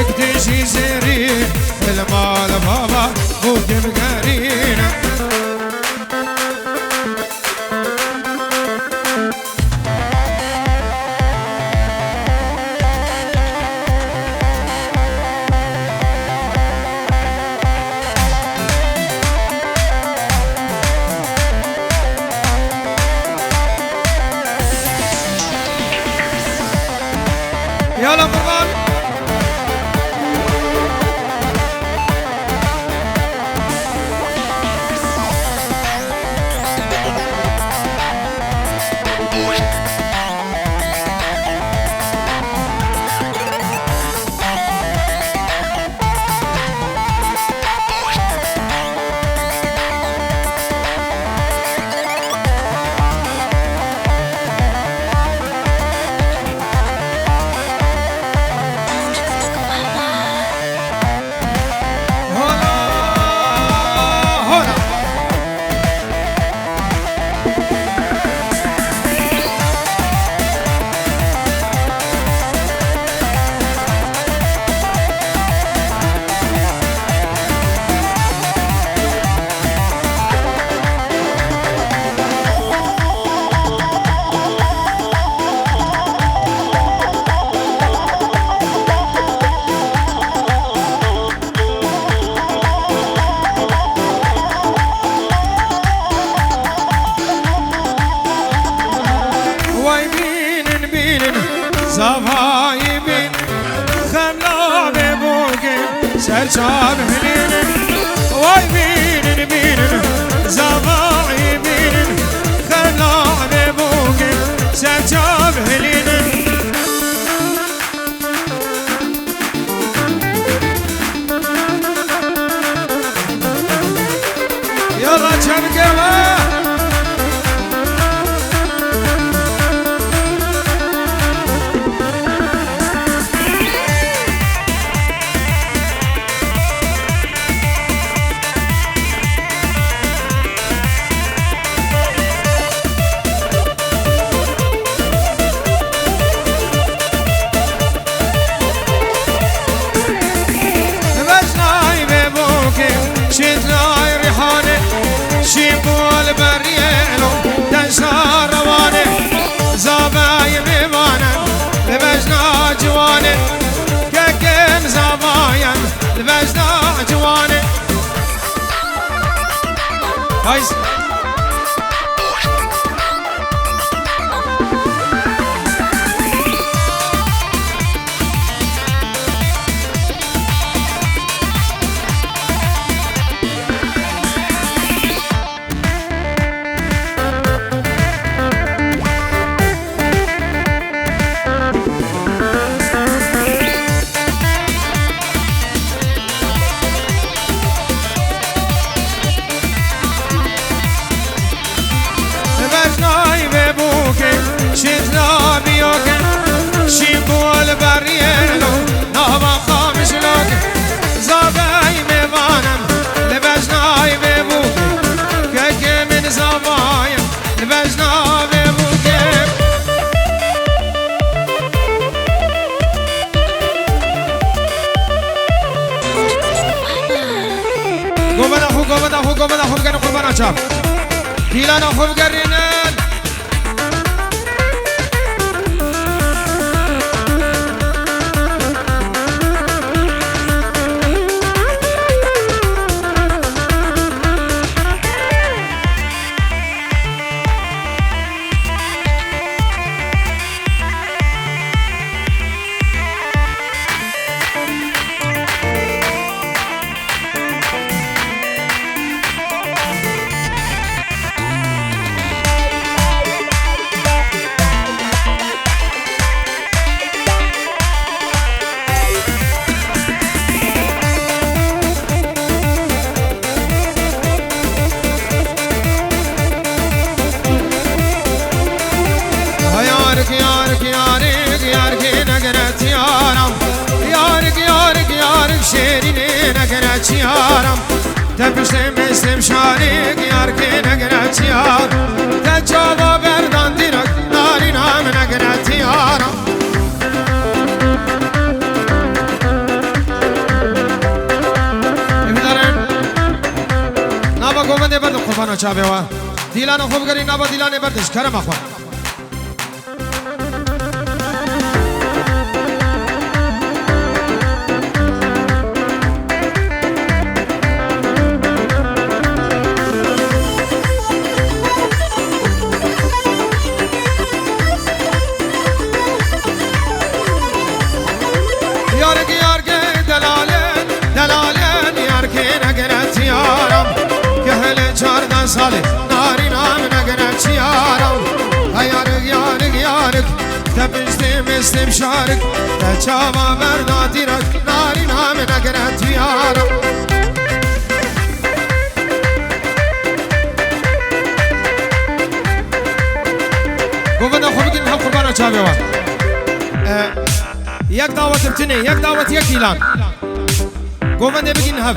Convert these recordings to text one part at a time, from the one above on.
يكتشي زرين المال بابا بوكم قرينا يلا قربان زفايبين خملا ببوكين سرچاب هلين واي بين بين زفايبين خملا ببوكين سرچاب هلين يلا چمكوا شتلاي ريحاني شيبول بريالو تنسى رواني زباي ميوانا لبجنا جواني كاكين زبايا لبجنا جواني هايز شتلا بيوكن شيبول بريالو نهبا خامش لوكن زباي ميوانم لبجناي ببوكن كاكي من زبايم لبجنا ببوكن قوبنا خو بقنا قربانا شاب ديلانا خو بقرنان يارم تبشتم اسلم شارك يارك نقرأت يار تجاوب بردان دينك نارينا من نقرأت يارم خوانا چابه و دیلان خوب گری نبا دیلان بردش کرم خوان ساله ناری نام نگرد چیارم یارک یارک یارک تبشتیم استیم شارک تچاوا بردادی رک ناری نام نگرد چیارم گوبنده خوب بگین هم قربانا چابه و یک دعوت بتنه یک دعوت یک دیلان گوبنده بگین هم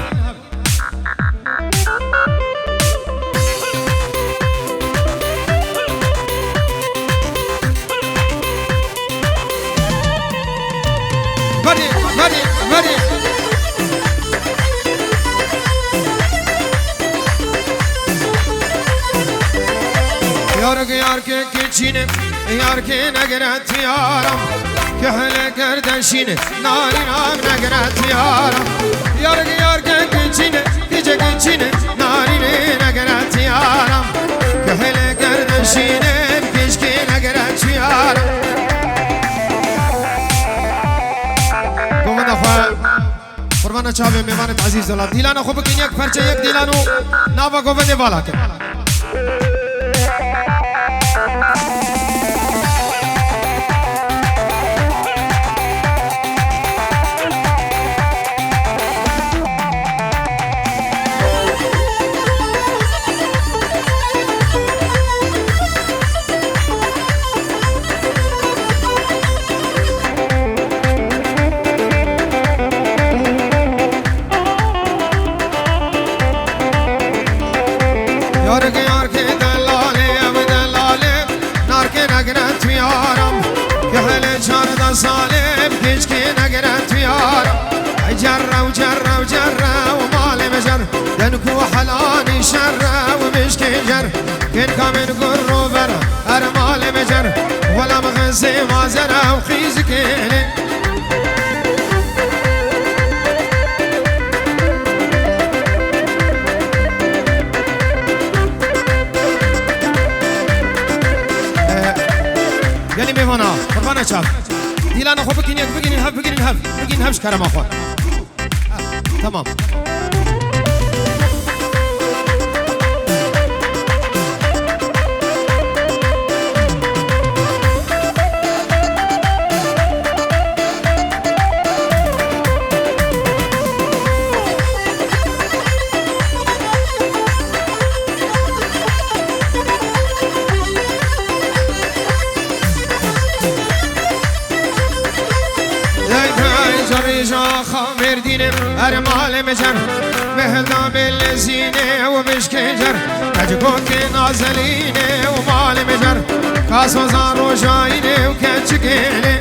Ready. Yark yark keçine yark negret yaram Kehle kardeşine narinam negret yaram Yark yark keçine gece keçine narine negret yaram Kehle kardeşine keşke negret yaram قربان چاوه میوانت عزیز دلار دیلانو خوب بگین یک پرچه یک دیلانو ناوا گوونده والا کن صالب كشكي نقرت يارم جرة وجرة وجرة ومالي مجر دنكو حلاني شرة ومشكي جر كن كامن قرو برا أرمالي مجر ولا مغزي ما زرا وخيزكيني يلي ميفانا قربانا شاف دیلان خوب بگین یک بگین هفش کرم آخوان تمام خامر دينه أرمال مجر مهدا بالزينة وبشكجر أجكوك نازلينه ومال مجر كاسو زارو جاينه وكتشكينه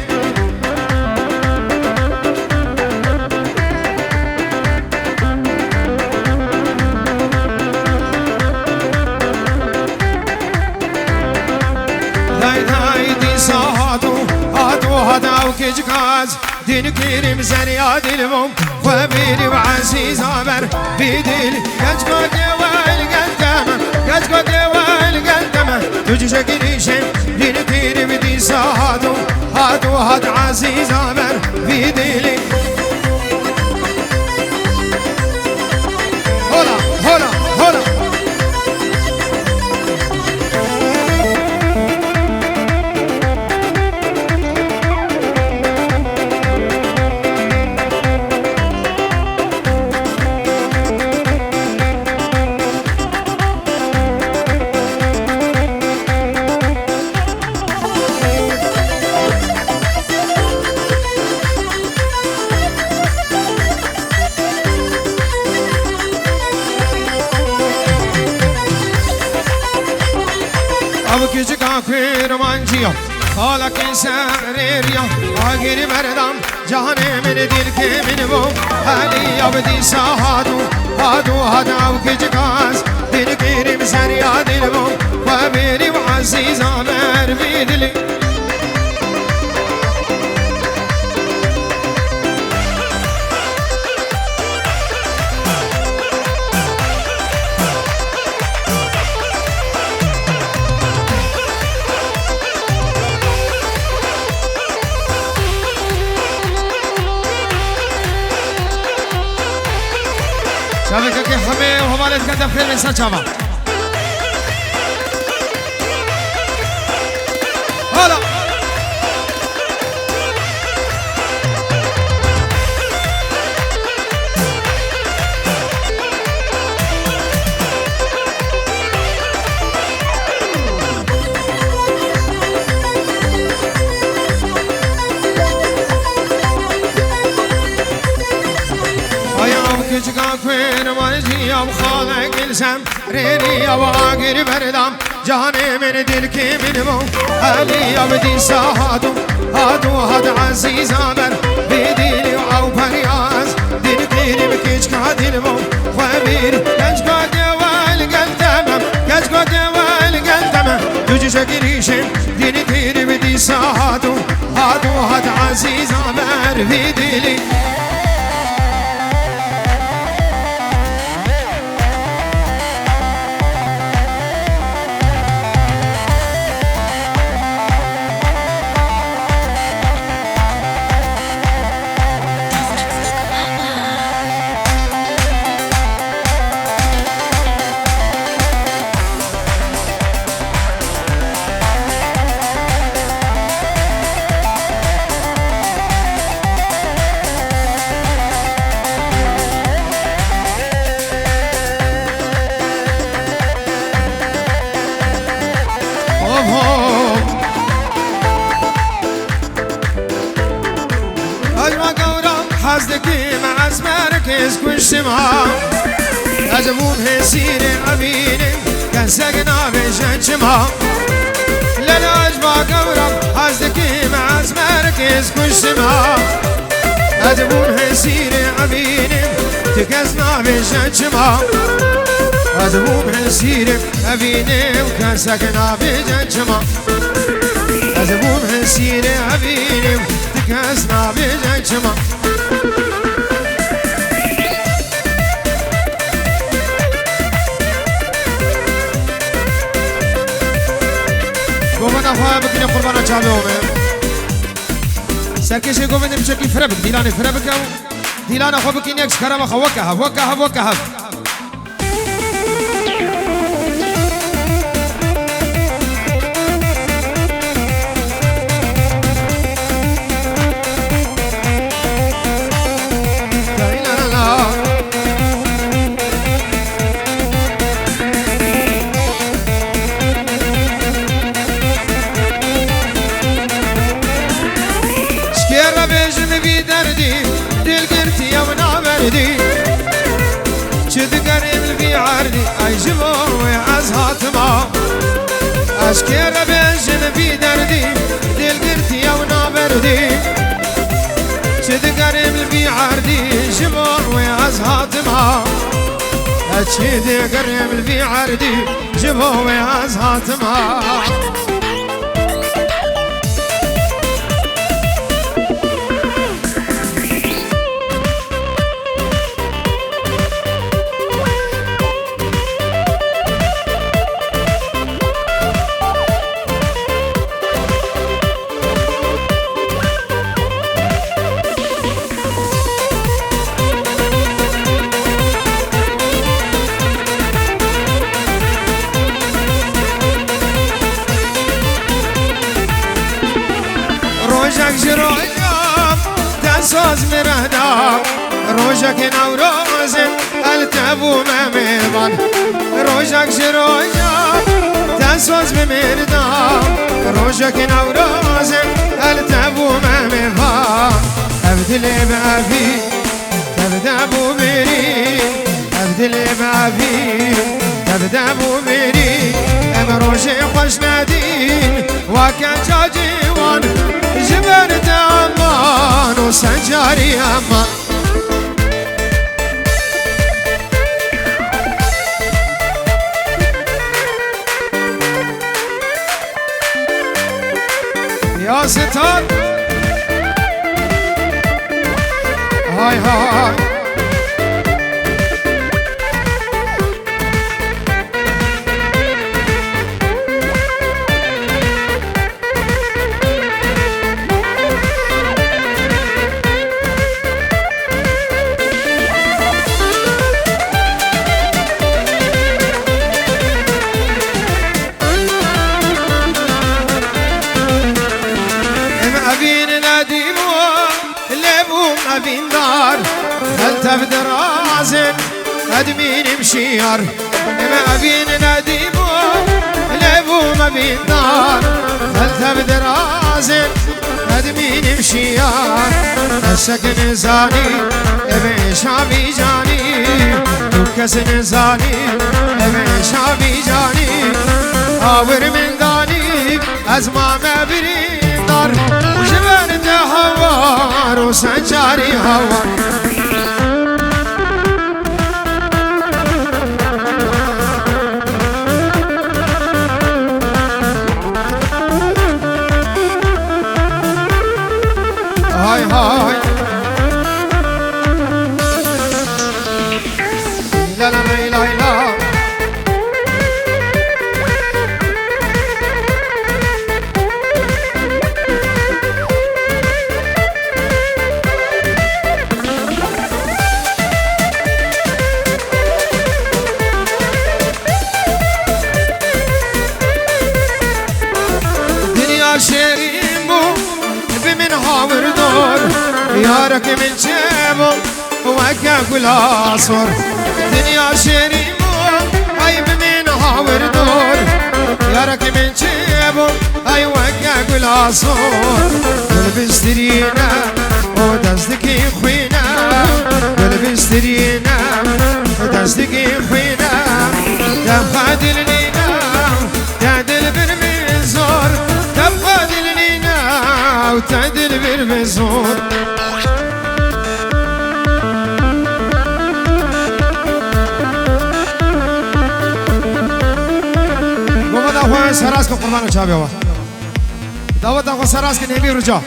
داي دي صادو هدا وكجكاز دين كريم زريا دلبم وبيني وعزيز عبر بيديل يجقد والقدم تجي شكلي شم دين كريم دي صادو هاد عزيز عبر بيديل هلا küçük akır mancıya Hala keser eriya Agiri merdam Cahanemini dilkemini bu Hali abdi sahadu هادو هداو كجكاز دين كريم سريا دلبو وبيري وعزيز عمر بيدلي شافك كي حمي وهمالت كده بخير من سجامة هلا كجكا كوين واجي يا خالق السم ريني يا واقر بردم جاني من دلكي من مو علي يا بدي ساهادو هاد عزيز عمر بيديني او برياز دلكي بكجكا دلمو خبير كجكا دوال قلتمم كجكا دوال قلتمم يجي شكريشم ديني كيري بدي ساهادو هاد عزيز عمر بيديني حزدكي مع اسمارك اسكن شمها أجمون هسيري عبيني كسقنا بشن شمها لا أجمع قورم حزدكي مع اسمارك اسكن شمها أجمون هسيري عبيني تكسنا بشن شمها أجمون هسيري عبيني وكسقنا بشن شمها أجمون هسيري عبيني تكسنا بشن شمها قومنا خواه بکنی قربانا چاله اومه سرکشی قومنا بشکل فربک دیلان فربک دیلان خواه بکنی اکس کرم خواه وکه أي جبوي عزهاتما أشكر بيجن في دردي دل قرتي أو نابردي شد قريب في عردي جبوي عزهاتما أشد قريب في عردي جبوي عزهاتما روجك جرويام تنسوز مرهدام روجك نوروز التابو مميضان روجك جرويام تنسوز بمردام روجك نوروز التابو مميضان أبدلي بأبي تبدأ بو بري أبدلي بأبي تبدأ بو بري روجي خوش نادين وكان جاجيوان جبرت أمان وسنجاري أمان ستار هاي هاي بين دار خلت بدرازن ادمين مشيار ما بين نديبو لبو ما بين دار خلت بدرازن ادمين مشيار السكن زاني ابي شعبي جاني وكسن زاني ابي شعبي جاني اور من داني ازما ما برين دار وجبان هوار وسنجاري هوار هاي هاي لا لا لا لا لا شيريمو بمن هاور دور يارك من جيبو وكا كل عصر دنيا شيريمو هاي بمن هاور دور يارك من جيبو هاي وكا كل عصر بسترينا ودزدكي خوينا بسترينا ودزدكي خوينا يا خادل لينا يا دل بالمزور تبقى دلنا وتعدل بالمزور وماذا هو سراسك قربان الشعب هو دعوة أخو سراسك نبي رجاء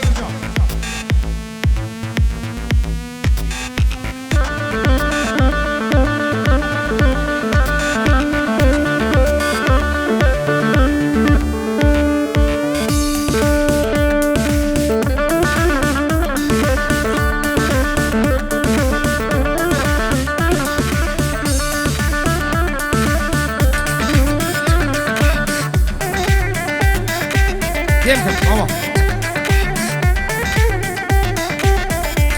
كيف هو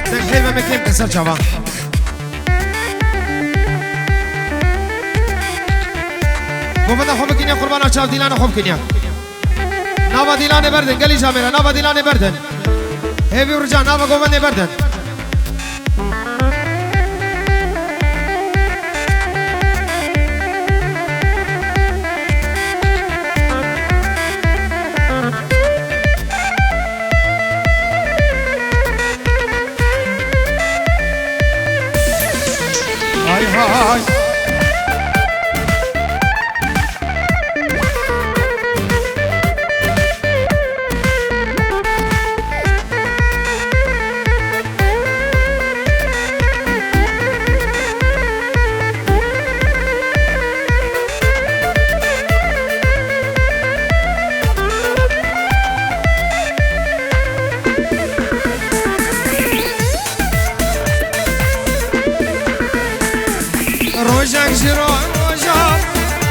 تكلمة من كيف تسال شباب وبدا خوب كنيا قربان اشاف ديلان خوب كنيا نابا ديلان بردن قالي جامرة نابا ديلان بردن هيفي ورجع نابا قوبان بردن هاي هاي روجك جرو روجك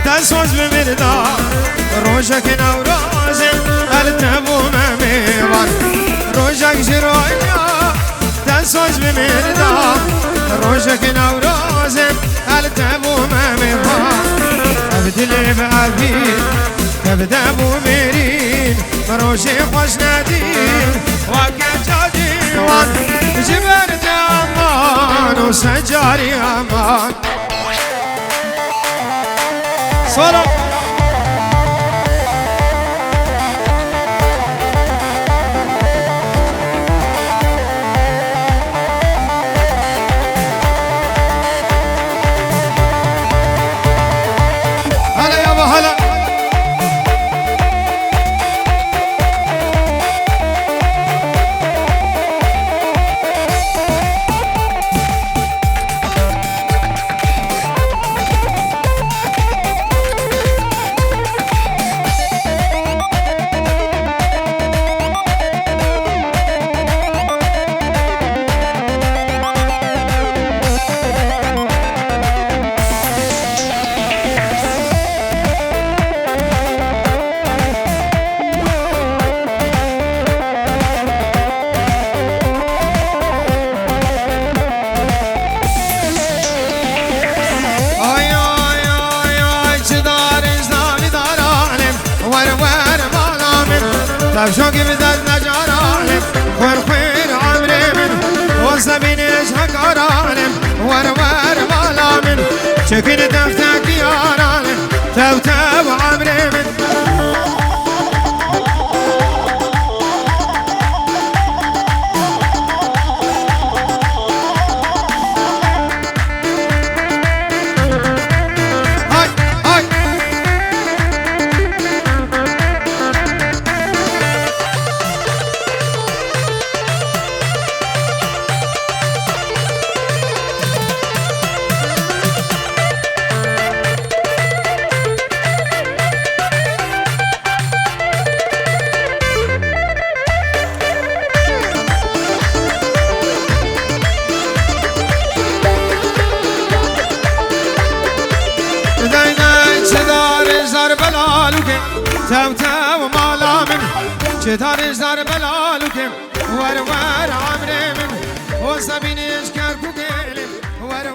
تسوز بمردا روجك نوروز التبو مميوان روجك جرو تسوز بمردا روجك نوروز التبو مميوان ابدل بابين تبدا بو ميرين روجي خوش نادين وكان جاديوان جبرت امان وسجاري امان Solo. هلا يابا هلا تفشوقي بدل نجارانم خور عمري من وزبينيش هكارانم ور مالا من شكل دفتك يارانم تو عمري من تو مالا من چطور زار بلالو که ور عمري من و زبینش کرکو گلم ور